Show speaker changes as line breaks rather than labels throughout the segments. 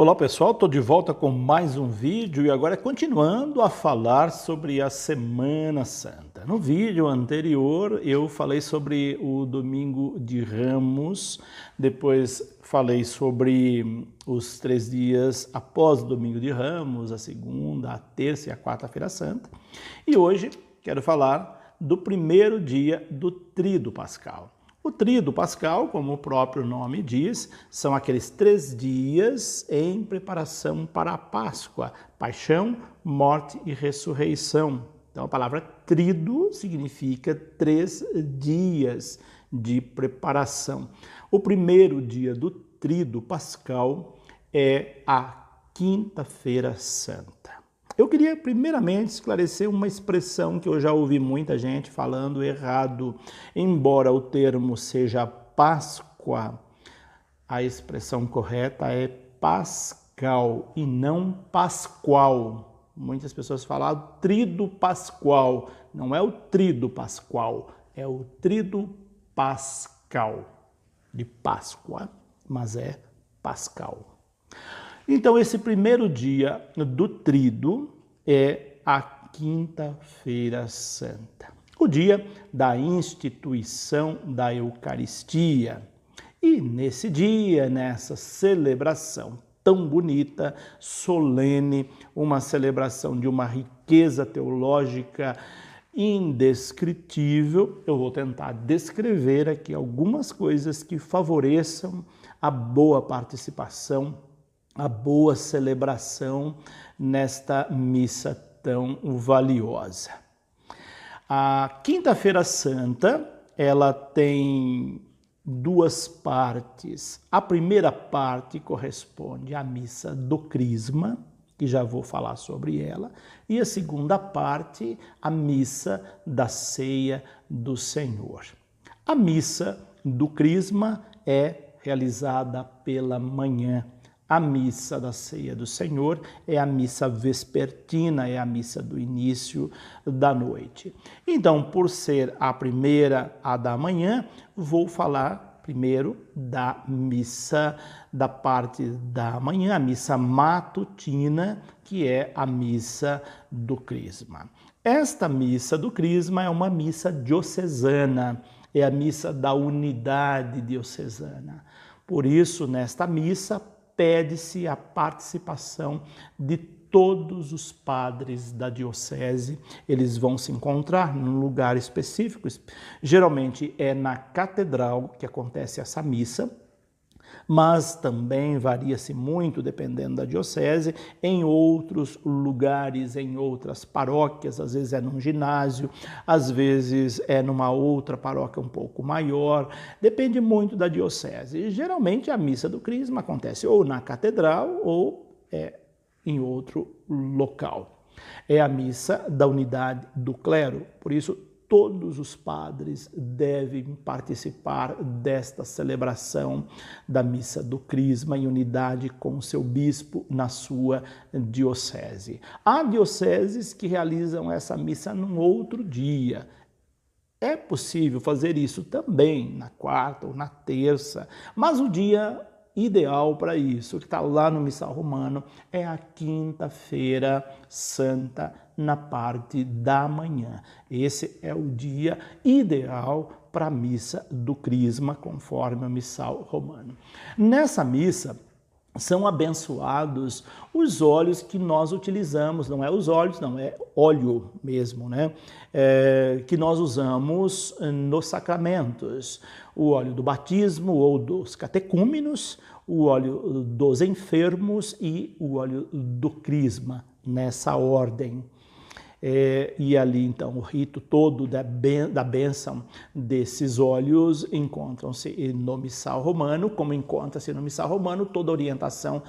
Olá pessoal, estou de volta com mais um vídeo e agora continuando a falar sobre a Semana Santa. No vídeo anterior eu falei sobre o Domingo de Ramos, depois falei sobre os 3 dias após o Domingo de Ramos, a segunda, a terça e a quarta-feira santa. E hoje quero falar do primeiro dia do Tríduo Pascal. O Tríduo Pascal, como o próprio nome diz, são aqueles 3 dias em preparação para a Páscoa, paixão, morte e ressurreição. Então a palavra tríduo significa 3 dias de preparação. O primeiro dia do Tríduo Pascal é a Quinta-feira Santa. Eu queria primeiramente esclarecer uma expressão que eu já ouvi muita gente falando errado. Embora o termo seja Páscoa, a expressão correta é Pascal e não Pascual. Muitas pessoas falam Tríduo Pascual. Não é o Tríduo Pascual, é o Tríduo Pascal, de Páscoa, mas é Pascal. Então, esse primeiro dia do Tríduo é a Quinta-feira Santa, o dia da instituição da Eucaristia. E nesse dia, nessa celebração tão bonita, solene, uma celebração de uma riqueza teológica indescritível, eu vou tentar descrever aqui algumas coisas que favoreçam a boa participação, a boa celebração nesta missa tão valiosa. A Quinta-feira Santa, ela tem 2 partes. A primeira parte corresponde à missa do Crisma, que já vou falar sobre ela, e a segunda parte, a missa da Ceia do Senhor. A missa do Crisma é realizada pela manhã. A missa da Ceia do Senhor é a missa vespertina, é a missa do início da noite. Então, por ser a primeira, a da manhã, vou falar primeiro da missa da parte da manhã, a missa matutina, que é a missa do Crisma. Esta missa do Crisma é uma missa diocesana, é a missa da unidade diocesana. Por isso, nesta missa, pede-se a participação de todos os padres da diocese. Eles vão se encontrar num lugar específico, geralmente é na catedral que acontece essa missa, mas também varia-se muito, dependendo da diocese, em outros lugares, em outras paróquias, às vezes é num ginásio, às vezes é numa outra paróquia um pouco maior, depende muito da diocese. E, geralmente a missa do Crisma acontece ou na catedral ou em outro local. É a missa da unidade do clero, por isso todos os padres devem participar desta celebração da missa do Crisma em unidade com o seu bispo na sua diocese. Há dioceses que realizam essa missa num outro dia. É possível fazer isso também na quarta ou na terça, mas o dia ideal para isso, que está lá no Missal Romano, é a Quinta-feira Santa, na parte da manhã. Esse é o dia ideal para a missa do Crisma, conforme o Missal Romano. Nessa missa, são abençoados os óleos que nós utilizamos, não é os óleos, não, é óleo mesmo, né? Que nós usamos nos sacramentos. O óleo do batismo ou dos catecúmenos, o óleo dos enfermos e o óleo do Crisma, nessa ordem. E ali, então, o rito todo da bênção desses óleos encontram-se no Missal Romano, como encontra-se no Missal Romano toda a orientação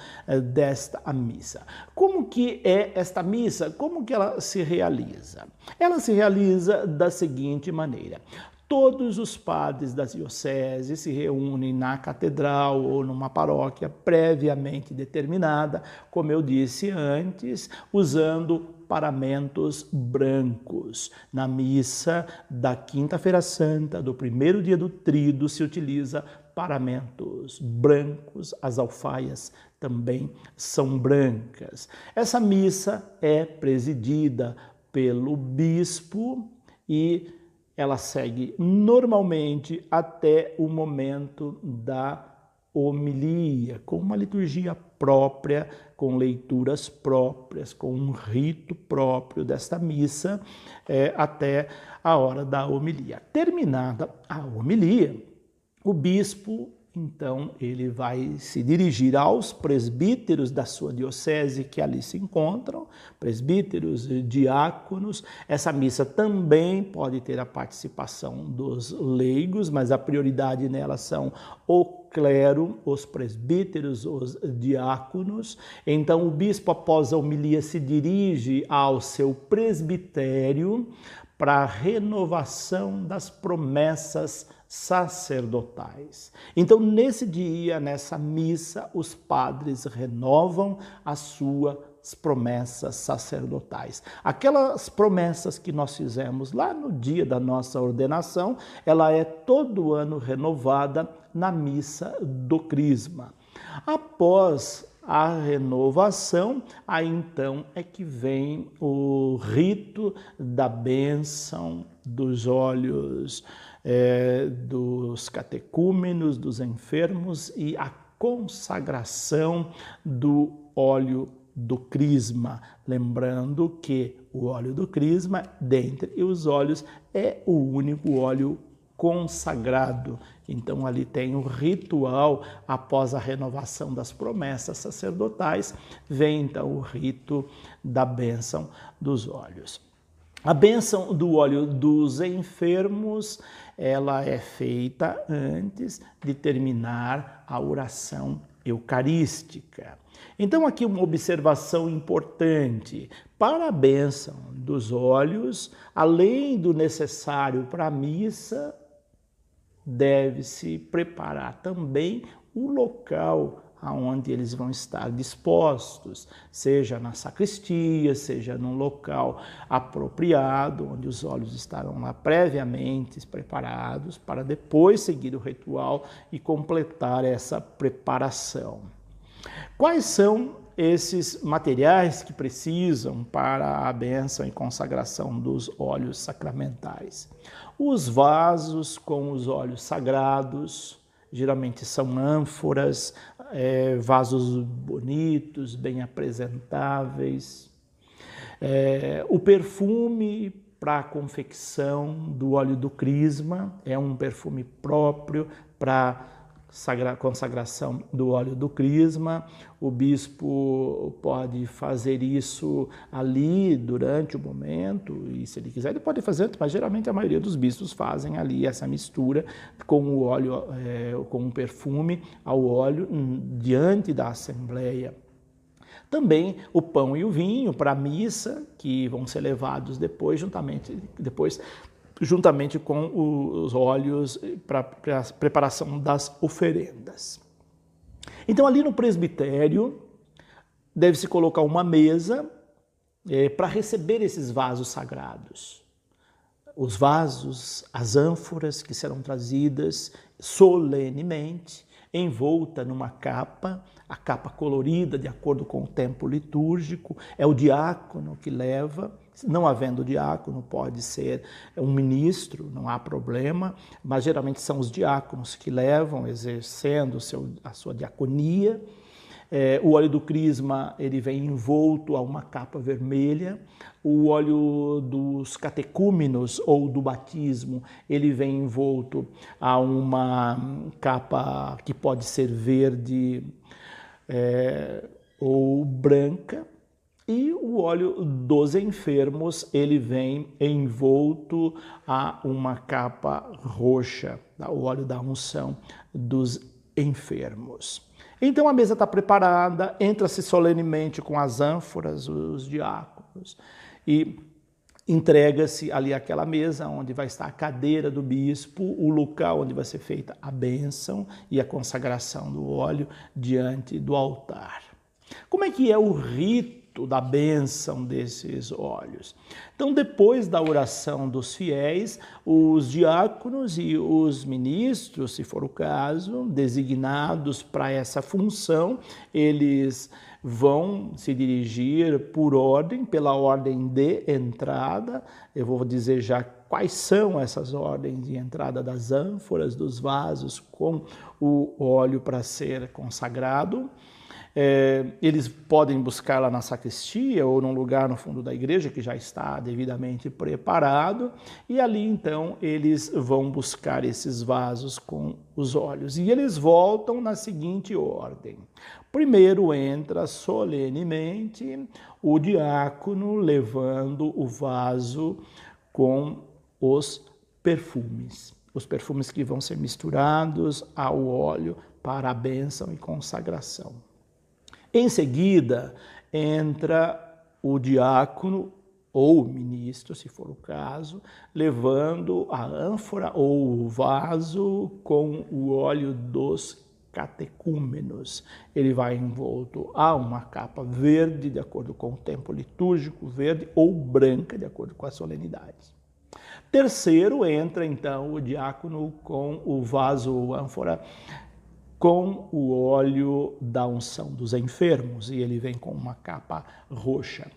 desta missa. Como que é esta missa? Como que ela se realiza? Ela se realiza da seguinte maneira. Todos os padres das dioceses se reúnem na catedral ou numa paróquia previamente determinada, como eu disse antes, usando paramentos brancos. Na missa da Quinta-feira Santa, do primeiro dia do Tríduo, se utiliza paramentos brancos, as alfaias também são brancas. Essa missa é presidida pelo bispo e ela segue normalmente até o momento da homilia, com uma liturgia própria, com leituras próprias, com um rito próprio desta missa, até a hora da homilia. Terminada a homilia, o bispo, então, ele vai se dirigir aos presbíteros da sua diocese que ali se encontram, presbíteros, diáconos. Essa missa também pode ter a participação dos leigos, mas a prioridade nela são o clero, os presbíteros, os diáconos. Então, o bispo, após a homilia, se dirige ao seu presbitério para a renovação das promessas sacerdotais. Então, nesse dia, nessa missa, os padres renovam as suas promessas sacerdotais. Aquelas promessas que nós fizemos lá no dia da nossa ordenação, ela é todo ano renovada na missa do Crisma. Após a renovação, aí então é que vem o rito da bênção dos óleos dos catecúmenos, dos enfermos e a consagração do óleo do crisma. Lembrando que o óleo do crisma, dentre os óleos, é o único óleo consagrado. Então ali tem o ritual, após a renovação das promessas sacerdotais, vem então o rito da bênção dos óleos. A bênção do óleo dos enfermos, ela é feita antes de terminar a oração eucarística. Então aqui uma observação importante. Para a bênção dos óleos, além do necessário para a missa, deve-se preparar também o local aonde eles vão estar dispostos, seja na sacristia, seja num local apropriado, onde os óleos estarão lá previamente preparados para depois seguir o ritual e completar essa preparação. Quais são esses materiais que precisam para a bênção e consagração dos óleos sacramentais? Os vasos com os óleos sagrados, geralmente são ânforas, vasos bonitos, bem apresentáveis. O perfume para a confecção do óleo do crisma é um perfume próprio para consagração do óleo do crisma. O bispo pode fazer isso ali durante o momento, e se ele quiser ele pode fazer, mas geralmente a maioria dos bispos fazem ali essa mistura com o óleo, com o perfume ao óleo diante da Assembleia. Também o pão e o vinho para a missa, que vão ser levados depois, juntamente com os óleos para a preparação das oferendas. Então, ali no presbitério, deve-se colocar uma mesa para receber esses vasos sagrados. Os vasos, as ânforas que serão trazidas solenemente, envolta numa capa, a capa colorida de acordo com o tempo litúrgico, é o diácono que leva. Não havendo diácono, pode ser um ministro, não há problema, mas geralmente são os diáconos que levam, exercendo a sua diaconia. O óleo do crisma, ele vem envolto a uma capa vermelha. O óleo dos catecúmenos ou do batismo, ele vem envolto a uma capa que pode ser verde ou branca. E o óleo dos enfermos, ele vem envolto a uma capa roxa, o óleo da unção dos enfermos. Então a mesa está preparada, entra-se solenemente com as ânforas, os diáconos, e entrega-se ali aquela mesa onde vai estar a cadeira do bispo, o local onde vai ser feita a bênção e a consagração do óleo diante do altar. Como é que é o rito rito da bênção desses óleos. Então, depois da oração dos fiéis, os diáconos e os ministros, se for o caso, designados para essa função, eles vão se dirigir por ordem, pela ordem de entrada. Eu vou dizer já quais são essas ordens de entrada das ânforas, dos vasos com o óleo para ser consagrado. Eles podem buscar lá na sacristia ou num lugar no fundo da igreja que já está devidamente preparado, e ali então eles vão buscar esses vasos com os óleos. E eles voltam na seguinte ordem. Primeiro entra solenemente o diácono levando o vaso com os perfumes que vão ser misturados ao óleo para a bênção e consagração. Em seguida, entra o diácono ou o ministro, se for o caso, levando a ânfora ou o vaso com o óleo dos catecúmenos. Ele vai envolto a uma capa verde, de acordo com o tempo litúrgico, verde ou branca, de acordo com as solenidades. Terceiro, entra então o diácono com o vaso ou ânfora com o óleo da unção dos enfermos, e ele vem com uma capa roxa.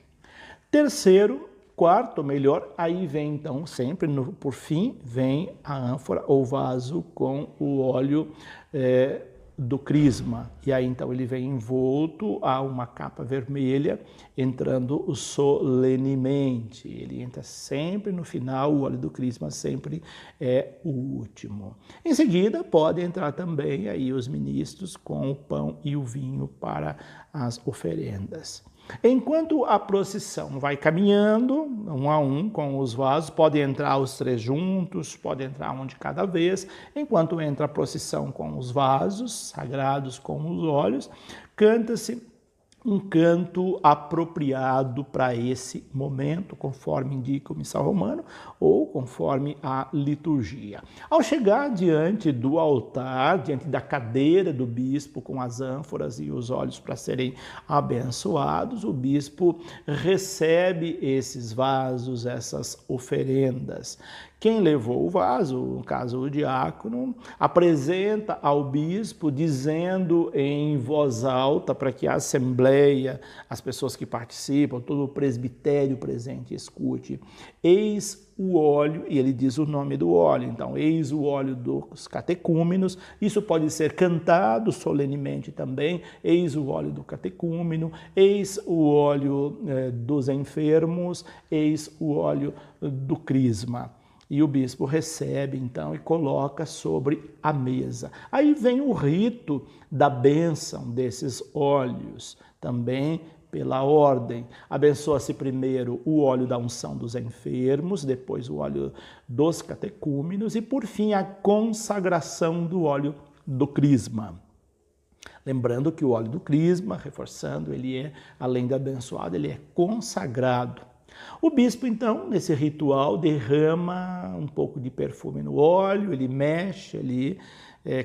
Quarto, melhor, aí vem então sempre, por fim, vem a ânfora ou vaso com o óleo do crisma. E aí então ele vem envolto a uma capa vermelha, entrando solenemente. Ele entra sempre no final, o óleo do crisma sempre é o último. Em seguida, podem entrar também aí os ministros com o pão e o vinho para as oferendas. Enquanto a procissão vai caminhando, um a um, com os vasos, podem entrar os três juntos, pode entrar um de cada vez. Enquanto entra a procissão com os vasos sagrados com os óleos, canta-se um canto apropriado para esse momento, conforme indica o missal romano ou conforme a liturgia. Ao chegar diante do altar, diante da cadeira do bispo com as ânforas e os óleos para serem abençoados, o bispo recebe esses vasos, essas oferendas. Quem levou o vaso, no caso o diácono, apresenta ao bispo dizendo em voz alta para que a assembleia, as pessoas que participam, todo o presbitério presente escute: eis o óleo, e ele diz o nome do óleo. Então, eis o óleo dos catecúmenos. Isso pode ser cantado solenemente também: eis o óleo do catecúmeno, eis o óleo dos enfermos, eis o óleo do crisma. E o bispo recebe, então, e coloca sobre a mesa. Aí vem o rito da bênção desses óleos, também pela ordem. Abençoa-se primeiro o óleo da unção dos enfermos, depois o óleo dos catecúmenos e, por fim, a consagração do óleo do crisma. Lembrando que o óleo do crisma, reforçando, ele é, além de abençoado, ele é consagrado. O bispo, então, nesse ritual, derrama um pouco de perfume no óleo, ele mexe, ele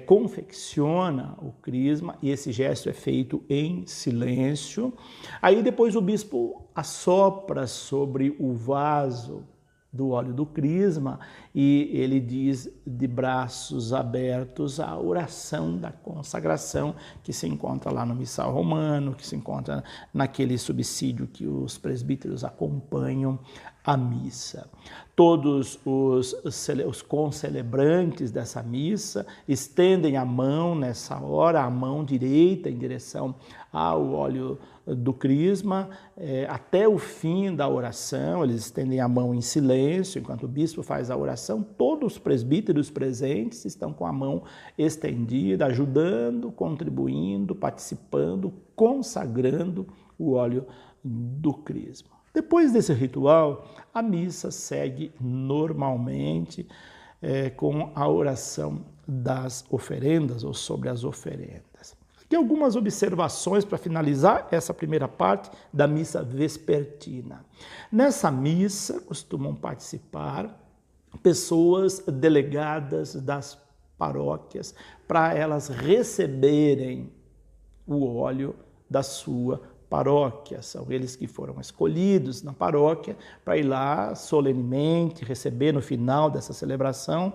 confecciona o crisma, e esse gesto é feito em silêncio. Aí depois o bispo assopra sobre o vaso do óleo do crisma e ele diz de braços abertos a oração da consagração que se encontra lá no missal romano, que se encontra naquele subsídio que os presbíteros acompanham a missa. Todos os concelebrantes dessa missa estendem a mão nessa hora, a mão direita em direção ao óleo do crisma, até o fim da oração. Eles estendem a mão em silêncio, enquanto o bispo faz a oração. Todos os presbíteros presentes estão com a mão estendida, ajudando, contribuindo, participando, consagrando o óleo do crisma. Depois desse ritual, a missa segue normalmente com a oração das oferendas ou sobre as oferendas. Aqui algumas observações para finalizar essa primeira parte da missa vespertina. Nessa missa costumam participar pessoas delegadas das paróquias para elas receberem o óleo da sua paróquia, são eles que foram escolhidos na paróquia para ir lá solenemente receber no final dessa celebração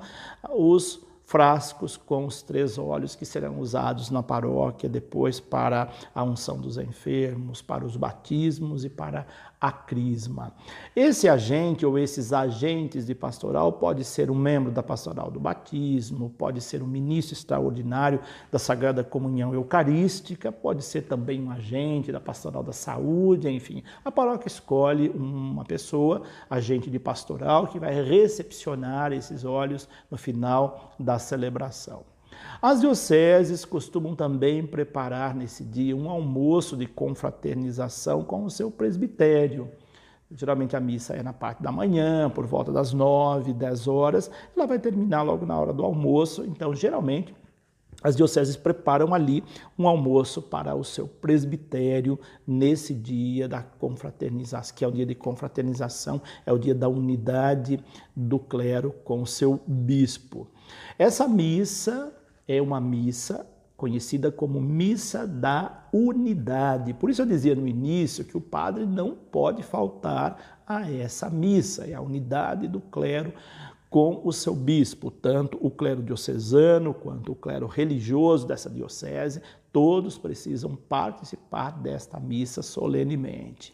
os frascos com os 3 óleos que serão usados na paróquia depois para a unção dos enfermos, para os batismos e para a crisma. Esse agente ou esses agentes de pastoral pode ser um membro da pastoral do batismo, pode ser um ministro extraordinário da Sagrada Comunhão Eucarística, pode ser também um agente da pastoral da saúde, enfim. A paróquia escolhe uma pessoa, agente de pastoral, que vai recepcionar esses óleos no final da celebração. As dioceses costumam também preparar nesse dia um almoço de confraternização com o seu presbitério. Geralmente a missa é na parte da manhã, por volta das 9, 10 horas, ela vai terminar logo na hora do almoço, então geralmente as dioceses preparam ali um almoço para o seu presbitério nesse dia da confraternização, que é o dia de confraternização, é o dia da unidade do clero com o seu bispo. Essa missa é uma missa conhecida como Missa da Unidade. Por isso eu dizia no início que o padre não pode faltar a essa missa, é a unidade do clero com o seu bispo, tanto o clero diocesano quanto o clero religioso dessa diocese, todos precisam participar desta missa solenemente.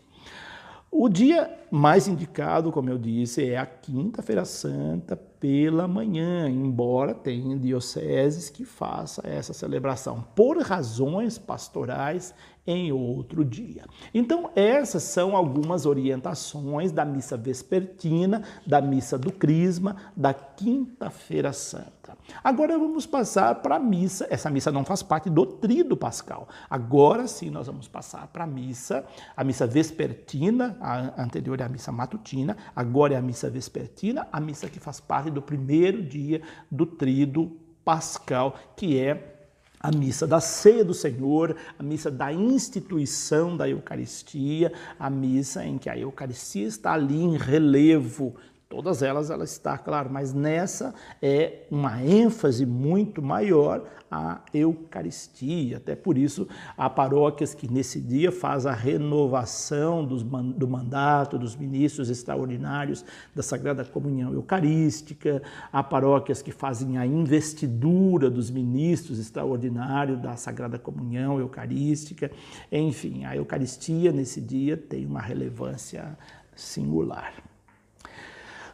O dia mais indicado, como eu disse, é a Quinta-feira Santa pela manhã, embora tenha dioceses que façam essa celebração por razões pastorais em outro dia. Então, essas são algumas orientações da missa vespertina, da missa do Crisma, da Quinta-feira Santa. Agora vamos passar para a missa. Essa missa não faz parte do tríduo pascal. Agora sim nós vamos passar para a missa vespertina, a anterior é a missa matutina, agora é a missa vespertina, a missa que faz parte do primeiro dia do tríduo pascal, que é a missa da ceia do Senhor, a missa da instituição da Eucaristia, a missa em que a Eucaristia está ali em relevo. Todas elas, ela está, claro, mas nessa é uma ênfase muito maior à Eucaristia. Até por isso, há paróquias que nesse dia faz a renovação do mandato dos ministros extraordinários da Sagrada Comunhão Eucarística, há paróquias que fazem a investidura dos ministros extraordinários da Sagrada Comunhão Eucarística. Enfim, a Eucaristia nesse dia tem uma relevância singular.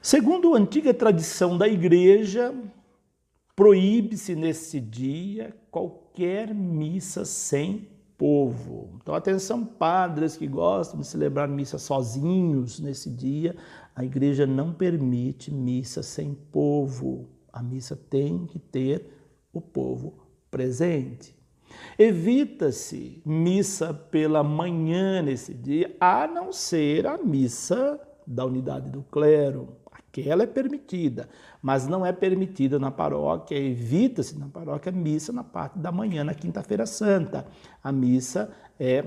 Segundo a antiga tradição da Igreja, proíbe-se nesse dia qualquer missa sem povo. Então, atenção, padres que gostam de celebrar missa sozinhos nesse dia, a Igreja não permite missa sem povo. A missa tem que ter o povo presente. Evita-se missa pela manhã nesse dia, a não ser a missa da unidade do clero. Aquela é permitida, mas não é permitida na paróquia, evita-se na paróquia missa na parte da manhã, na Quinta-feira Santa. A missa é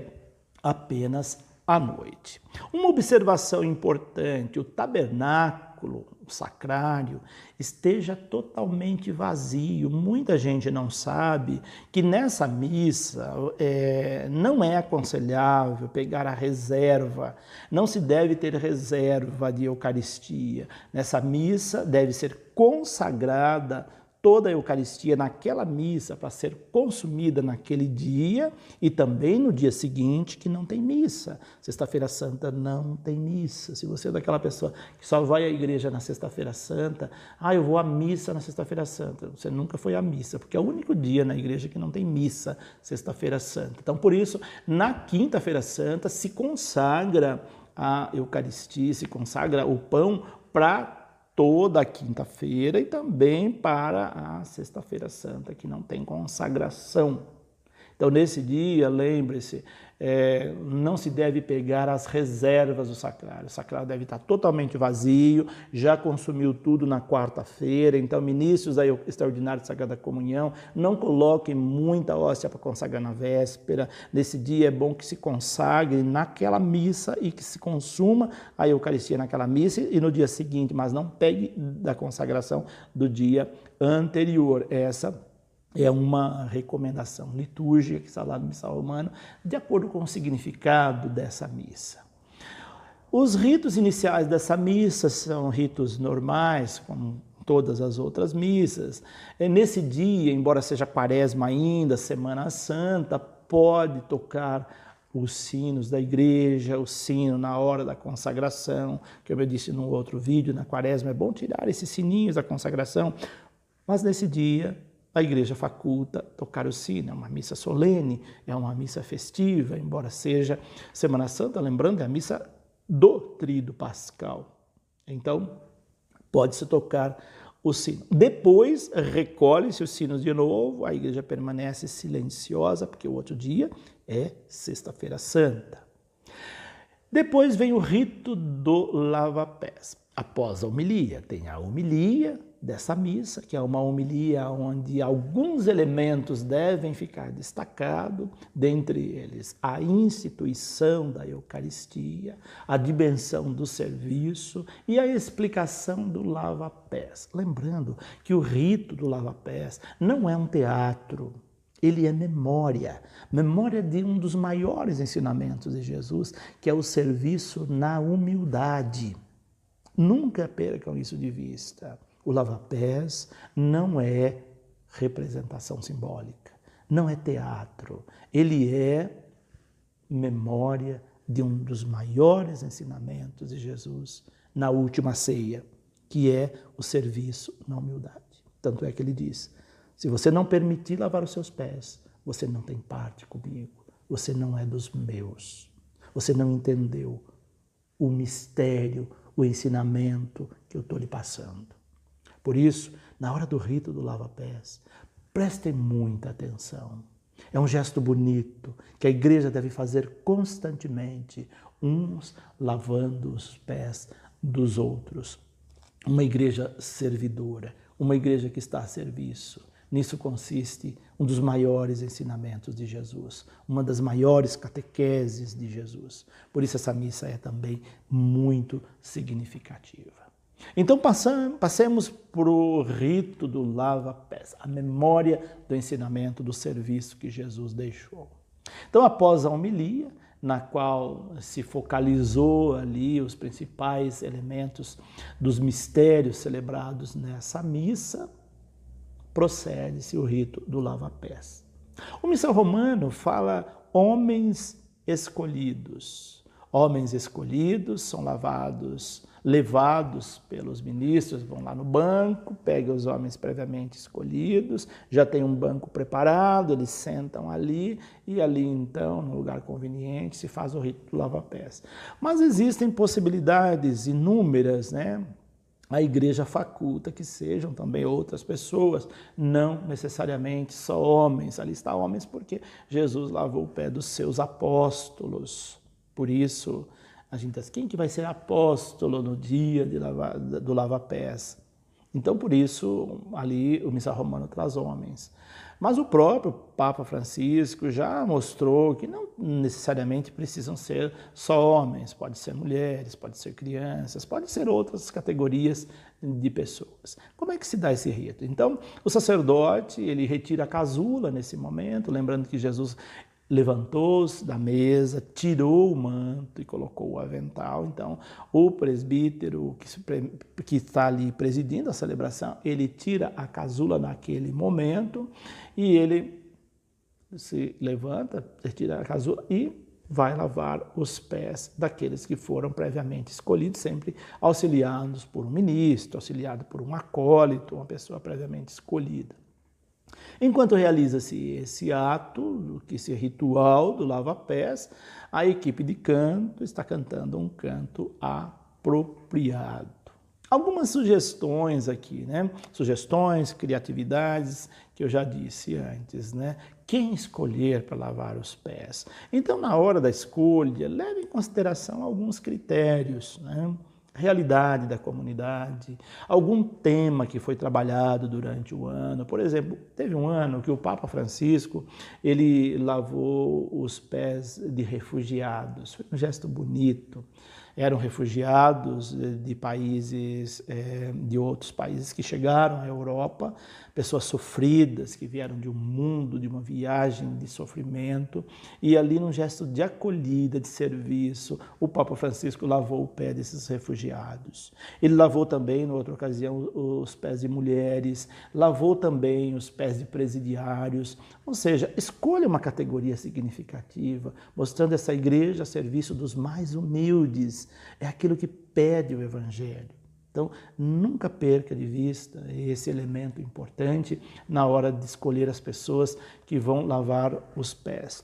apenas à noite. Uma observação importante, o tabernáculo, o sacrário, esteja totalmente vazio. Muita gente não sabe que nessa missa não é aconselhável pegar a reserva, não se deve ter reserva de Eucaristia. Nessa missa deve ser consagrada toda a Eucaristia naquela missa para ser consumida naquele dia e também no dia seguinte, que não tem missa. Sexta-feira Santa não tem missa. Se você é daquela pessoa que só vai à igreja na Sexta-feira Santa, eu vou à missa na Sexta-feira Santa. Você nunca foi à missa, porque é o único dia na igreja que não tem missa, Sexta-feira Santa. Então, por isso, na Quinta-feira Santa se consagra a Eucaristia, se consagra o pão para toda a quinta-feira e também para a Sexta-feira Santa, que não tem consagração. Então, nesse dia, lembre-se, não se deve pegar as reservas do sacrário. O sacrário deve estar totalmente vazio, já consumiu tudo na quarta-feira. Então, ministros da extraordinária de Sagrada Comunhão, não coloquem muita hóstia para consagrar na véspera. Nesse dia é bom que se consagre naquela missa e que se consuma a Eucaristia naquela missa e no dia seguinte, mas não pegue da consagração do dia anterior. Essa É uma recomendação litúrgica que está lá no Missal Romano, de acordo com o significado dessa missa. Os ritos iniciais dessa missa são ritos normais, como todas as outras missas. Nesse dia, embora seja quaresma ainda, Semana Santa, pode tocar os sinos da igreja, o sino na hora da consagração, que eu disse num outro vídeo, na quaresma é bom tirar esses sininhos da consagração, mas nesse dia a igreja faculta tocar o sino. É uma missa solene, é uma missa festiva, embora seja Semana Santa, lembrando, é a missa do Tríduo Pascal. Então, pode-se tocar o sino. Depois, recolhe-se os sinos de novo, a igreja permanece silenciosa, porque o outro dia é Sexta-feira Santa. Depois vem o rito do lava-pés. Após a homilia, tem a homilia dessa missa, que é uma homilia onde alguns elementos devem ficar destacados, dentre eles a instituição da Eucaristia, a dimensão do serviço e a explicação do lava-pés. Lembrando que o rito do lava-pés não é um teatro, ele é memória de um dos maiores ensinamentos de Jesus, que é o serviço na humildade. Nunca percam isso de vista. O lava-pés não é representação simbólica, não é teatro. Ele é memória de um dos maiores ensinamentos de Jesus na última ceia, que é o serviço na humildade. Tanto é que ele diz: se você não permitir lavar os seus pés, você não tem parte comigo, você não é dos meus, você não entendeu o mistério, o ensinamento que eu estou lhe passando. Por isso, na hora do rito do lava-pés, prestem muita atenção. É um gesto bonito que a igreja deve fazer constantemente, uns lavando os pés dos outros. Uma igreja servidora, uma igreja que está a serviço. Nisso consiste um dos maiores ensinamentos de Jesus, uma das maiores catequeses de Jesus. Por isso essa missa é também muito significativa. Então passemos para o rito do lava-pés, a memória do ensinamento do serviço que Jesus deixou. Então, após a homilia, na qual se focalizou ali os principais elementos dos mistérios celebrados nessa missa, procede-se o rito do lava-pés. O Missal Romano fala homens escolhidos. Homens escolhidos são levados pelos ministros, vão lá no banco, pegam os homens previamente escolhidos, já tem um banco preparado, eles sentam ali e ali então, no lugar conveniente, se faz o rito do lava-pés. Mas existem possibilidades inúmeras, né? A igreja faculta que sejam também outras pessoas, não necessariamente só homens. Ali está homens porque Jesus lavou o pé dos seus apóstolos. Por isso, a gente diz, quem que vai ser apóstolo no dia do lava-pés? Então, por isso, ali o Missal Romano traz homens. Mas o próprio Papa Francisco já mostrou que não necessariamente precisam ser só homens, pode ser mulheres, pode ser crianças, pode ser outras categorias de pessoas. Como é que se dá esse rito? Então, o sacerdote, ele retira a casula nesse momento, lembrando que Jesus levantou-se da mesa, tirou o manto e colocou o avental. Então, o presbítero que está ali presidindo a celebração, ele tira a casula naquele momento e ele se levanta, tira a casula e vai lavar os pés daqueles que foram previamente escolhidos, sempre auxiliados por um ministro, auxiliado por um acólito, uma pessoa previamente escolhida. Enquanto realiza-se esse ato, esse ritual do lava-pés, a equipe de canto está cantando um canto apropriado. Algumas sugestões aqui, né? Sugestões, criatividades, que eu já disse antes, né? Quem escolher para lavar os pés? Então, na hora da escolha, leve em consideração alguns critérios, né? Realidade da comunidade, algum tema que foi trabalhado durante o ano. Por exemplo, teve um ano que o Papa Francisco, ele lavou os pés de refugiados. Foi um gesto bonito. eram refugiados de países, de outros países que chegaram à Europa, pessoas sofridas que vieram de um mundo, de uma viagem de sofrimento, e ali num gesto de acolhida, de serviço, o Papa Francisco lavou o pé desses refugiados. Ele lavou também, em outra ocasião, os pés de mulheres, lavou também os pés de presidiários, ou seja, escolha uma categoria significativa, mostrando essa igreja a serviço dos mais humildes, é aquilo que pede o Evangelho. Então, nunca perca de vista esse elemento importante na hora de escolher as pessoas que vão lavar os pés.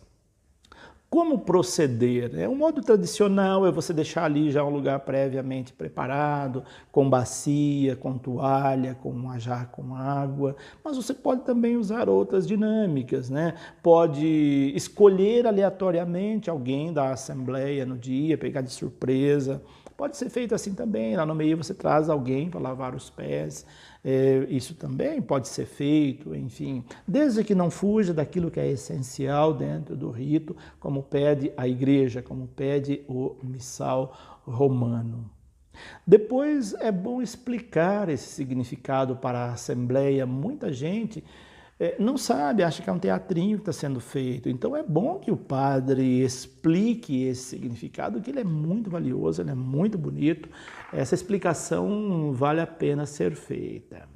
Como proceder? Um modo tradicional é você deixar ali já um lugar previamente preparado, com bacia, com toalha, com uma jarra com água, mas você pode também usar outras dinâmicas, né? Pode escolher aleatoriamente alguém da assembleia no dia, pegar de surpresa. Pode ser feito assim também, lá no meio você traz alguém para lavar os pés, isso também pode ser feito, enfim, desde que não fuja daquilo que é essencial dentro do rito, como pede a igreja, como pede o missal romano. Depois é bom explicar esse significado para a assembleia. Muita gente não sabe, acha que é um teatrinho que está sendo feito. Então é bom que o padre explique esse significado, que ele é muito valioso, ele é muito bonito. Essa explicação vale a pena ser feita.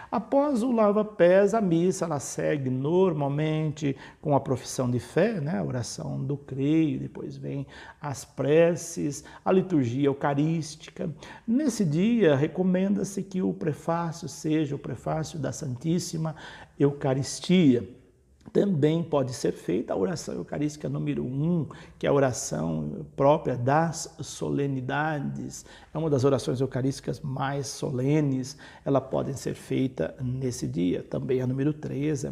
Após o lava-pés, a missa ela segue normalmente com a profissão de fé, né? A oração do creio, depois vem as preces, a liturgia eucarística. Nesse dia, recomenda-se que o prefácio seja o prefácio da Santíssima Eucaristia. Também pode ser feita a oração eucarística número 1, que é a oração própria das solenidades. É uma das orações eucarísticas mais solenes, ela pode ser feita nesse dia. Também a número 3 é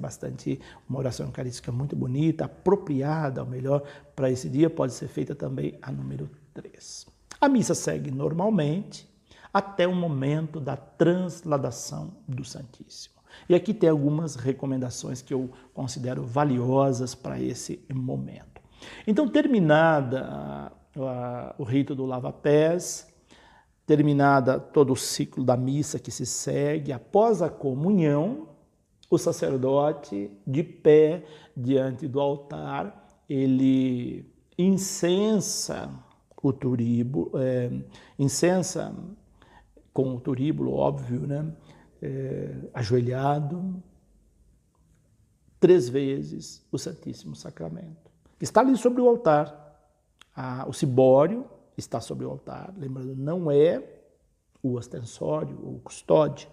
uma oração eucarística muito bonita, apropriada, ao melhor, para esse dia, pode ser feita também a número 3. A missa segue normalmente até o momento da transladação do Santíssimo. E aqui tem algumas recomendações que eu considero valiosas para esse momento. Então, terminada o rito do lava-pés, terminada todo o ciclo da missa que se segue, após a comunhão, o sacerdote, de pé diante do altar, ele incensa o turíbulo, incensa com o turíbulo, óbvio, né? Ajoelhado 3 vezes o Santíssimo Sacramento. Está ali sobre o altar. O cibório está sobre o altar. Lembrando, não é o ostensório ou o custódio,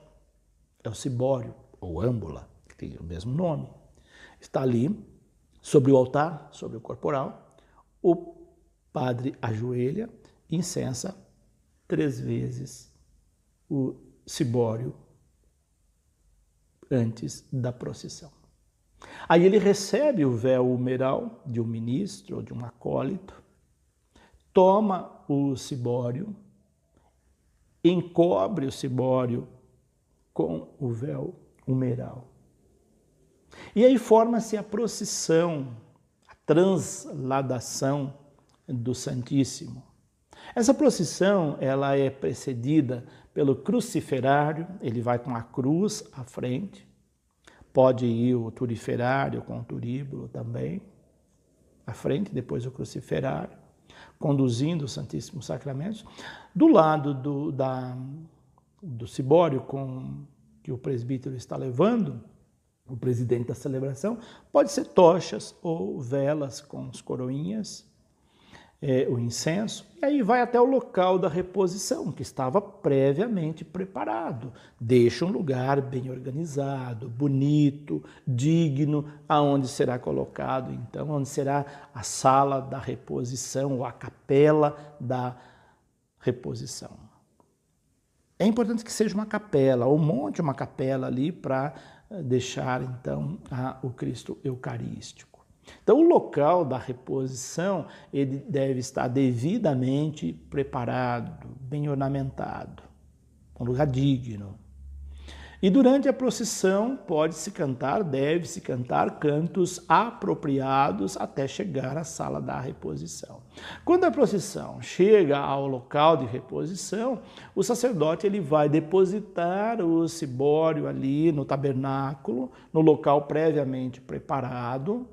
é o cibório ou âmbula, que tem o mesmo nome. Está ali sobre o altar, sobre o corporal. O padre ajoelha e incensa 3 vezes o cibório antes da procissão. Aí ele recebe o véu humeral de um ministro ou de um acólito, toma o cibório, encobre o cibório com o véu humeral. E aí forma-se a procissão, a transladação do Santíssimo. Essa procissão ela é precedida pelo cruciferário, ele vai com a cruz à frente, pode ir o turiferário com o turíbulo também, à frente, depois o cruciferário, conduzindo o Santíssimo Sacramento. Do lado do cibório que o presbítero está levando, o presidente da celebração, pode ser tochas ou velas com as coroinhas, o incenso, e aí vai até o local da reposição, que estava previamente preparado. Deixa um lugar bem organizado, bonito, digno, aonde será colocado, então, onde será a sala da reposição, ou a capela da reposição. É importante que seja uma capela, ou monte uma capela ali para deixar, então, o Cristo Eucarístico. Então, o local da reposição ele deve estar devidamente preparado, bem ornamentado, um lugar digno. E durante a procissão pode-se cantar, deve-se cantar cantos apropriados até chegar à sala da reposição. Quando a procissão chega ao local de reposição, o sacerdote ele vai depositar o cibório ali no tabernáculo, no local previamente preparado.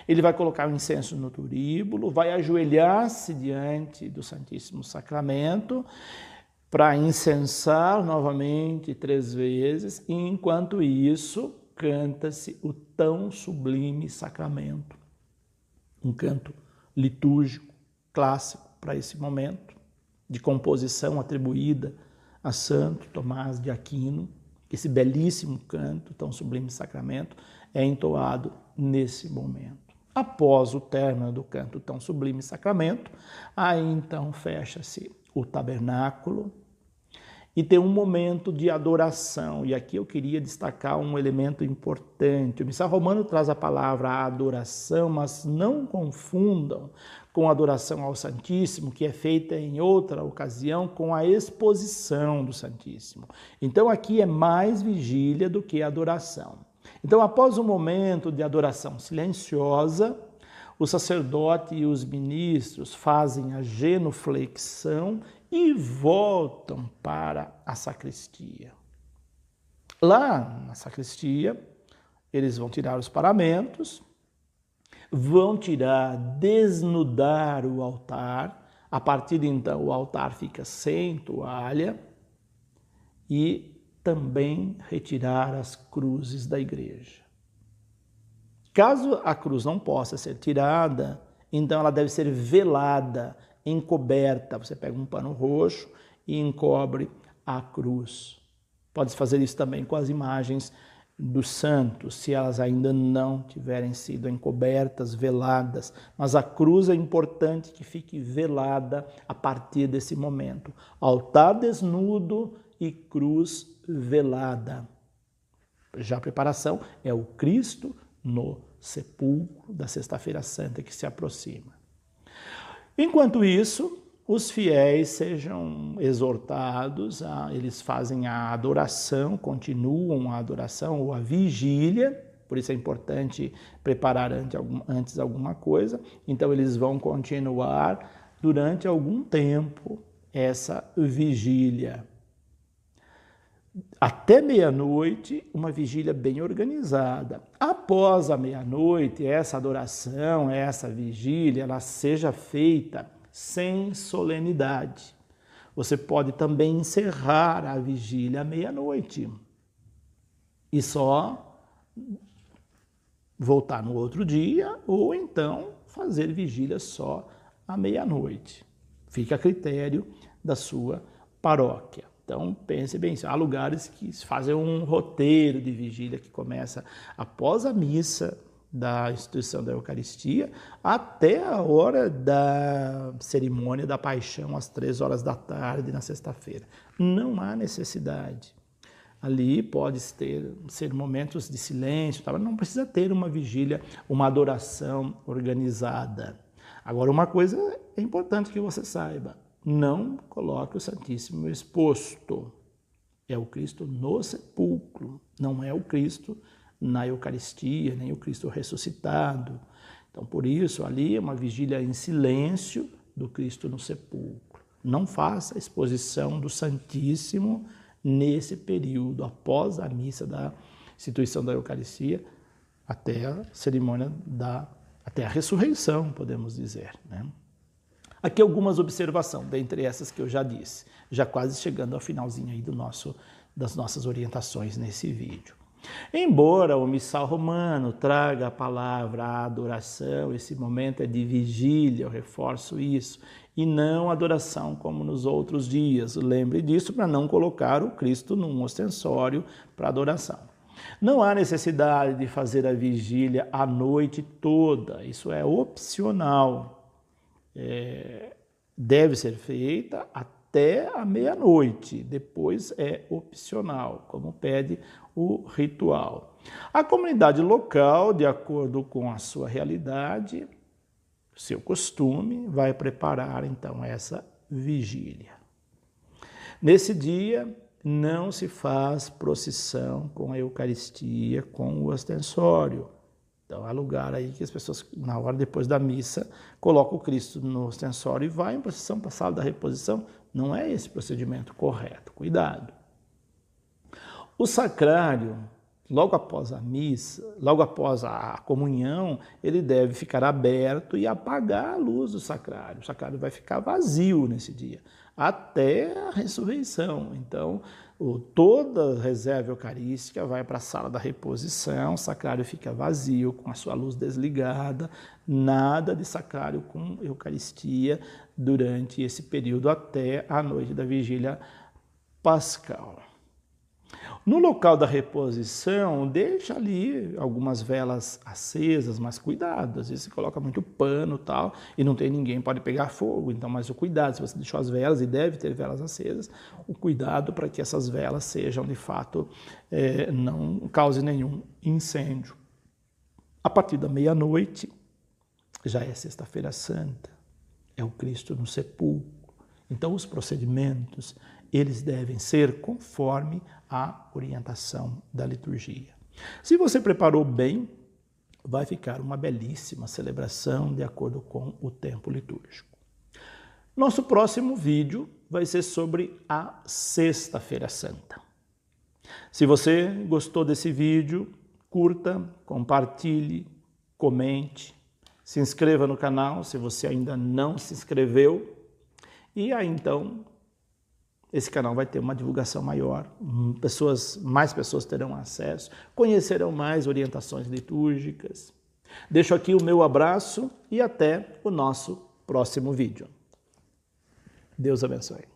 Ele vai colocar o incenso no turíbulo, vai ajoelhar-se diante do Santíssimo Sacramento, para incensar novamente 3 vezes, e enquanto isso, canta-se o tão sublime sacramento. Um canto litúrgico, clássico para esse momento, de composição atribuída a Santo Tomás de Aquino. Esse belíssimo canto, tão sublime sacramento, é entoado nesse momento. Após o término do canto tão sublime sacramento, aí então fecha-se o tabernáculo e tem um momento de adoração. E aqui eu queria destacar um elemento importante. O Missal Romano traz a palavra adoração, mas não confundam com a adoração ao Santíssimo, que é feita em outra ocasião com a exposição do Santíssimo. Então aqui é mais vigília do que adoração. Então, após um momento de adoração silenciosa, o sacerdote e os ministros fazem a genuflexão e voltam para a sacristia. Lá na sacristia, eles vão tirar os paramentos, vão desnudar o altar. A partir de então, o altar fica sem toalha e também retirar as cruzes da igreja. Caso a cruz não possa ser tirada, então ela deve ser velada, encoberta. Você pega um pano roxo e encobre a cruz. Pode fazer isso também com as imagens dos santos, se elas ainda não tiverem sido encobertas, veladas. Mas a cruz é importante que fique velada a partir desse momento. Altar desnudo e cruz velada. Já a preparação é o Cristo no sepulcro da Sexta-feira Santa que se aproxima. Enquanto isso, os fiéis sejam exortados, eles fazem a adoração, continuam a adoração ou a vigília, por isso é importante preparar antes alguma coisa. Então eles vão continuar durante algum tempo essa vigília. Até meia-noite, uma vigília bem organizada. Após a meia-noite, essa adoração, essa vigília, ela seja feita sem solenidade. Você pode também encerrar a vigília à meia-noite e só voltar no outro dia, ou então fazer vigília só à meia-noite. Fica a critério da sua paróquia. Então, pense bem, há lugares que fazem um roteiro de vigília que começa após a missa da instituição da Eucaristia até a hora da cerimônia da paixão, às 3 horas da tarde, na sexta-feira. Não há necessidade. Ali pode ser momentos de silêncio, mas não precisa ter uma vigília, uma adoração organizada. Agora, uma coisa é importante que você saiba: não coloque o Santíssimo exposto. É o Cristo no sepulcro, não é o Cristo na Eucaristia, nem o Cristo ressuscitado. Então, por isso, ali é uma vigília em silêncio do Cristo no sepulcro. Não faça a exposição do Santíssimo nesse período, após a missa da instituição da Eucaristia, até a cerimônia até a ressurreição, podemos dizer, né? Aqui algumas observações, dentre essas que eu já disse, já quase chegando ao finalzinho aí das nossas orientações nesse vídeo. Embora o Missal Romano traga a palavra adoração, esse momento é de vigília, eu reforço isso, e não adoração como nos outros dias. Lembre disso para não colocar o Cristo num ostensório para adoração. Não há necessidade de fazer a vigília a noite toda, isso é opcional. Deve ser feita até a meia-noite, depois é opcional, como pede o ritual. A comunidade local, de acordo com a sua realidade, seu costume, vai preparar então essa vigília. Nesse dia, não se faz procissão com a Eucaristia, com o ostensório. Então, há lugar aí que as pessoas, na hora depois da missa, colocam o Cristo no ostensório e vai em procissão para a sala da reposição. Não é esse procedimento correto. Cuidado. O sacrário, logo após a missa, logo após a comunhão, ele deve ficar aberto e apagar a luz do sacrário. O sacrário vai ficar vazio nesse dia, até a ressurreição. Então, toda a reserva eucarística vai para a sala da reposição, o sacrário fica vazio, com a sua luz desligada, nada de sacrário com Eucaristia durante esse período até a noite da vigília pascal. No local da reposição, deixa ali algumas velas acesas, mas cuidado, às vezes você coloca muito pano e tal, e não tem ninguém, pode pegar fogo, então, mas o cuidado, se você deixou as velas, e deve ter velas acesas, o cuidado para que essas velas sejam, de fato, não causem nenhum incêndio. A partir da meia-noite, já é Sexta-feira Santa, é o Cristo no sepulcro, então os procedimentos, eles devem ser conforme a orientação da liturgia. Se você preparou bem, vai ficar uma belíssima celebração de acordo com o tempo litúrgico. Nosso próximo vídeo vai ser sobre a Sexta-feira Santa. Se você gostou desse vídeo, curta, compartilhe, comente, se inscreva no canal se você ainda não se inscreveu e aí então esse canal vai ter uma divulgação maior, mais pessoas terão acesso, conhecerão mais orientações litúrgicas. Deixo aqui o meu abraço e até o nosso próximo vídeo. Deus abençoe.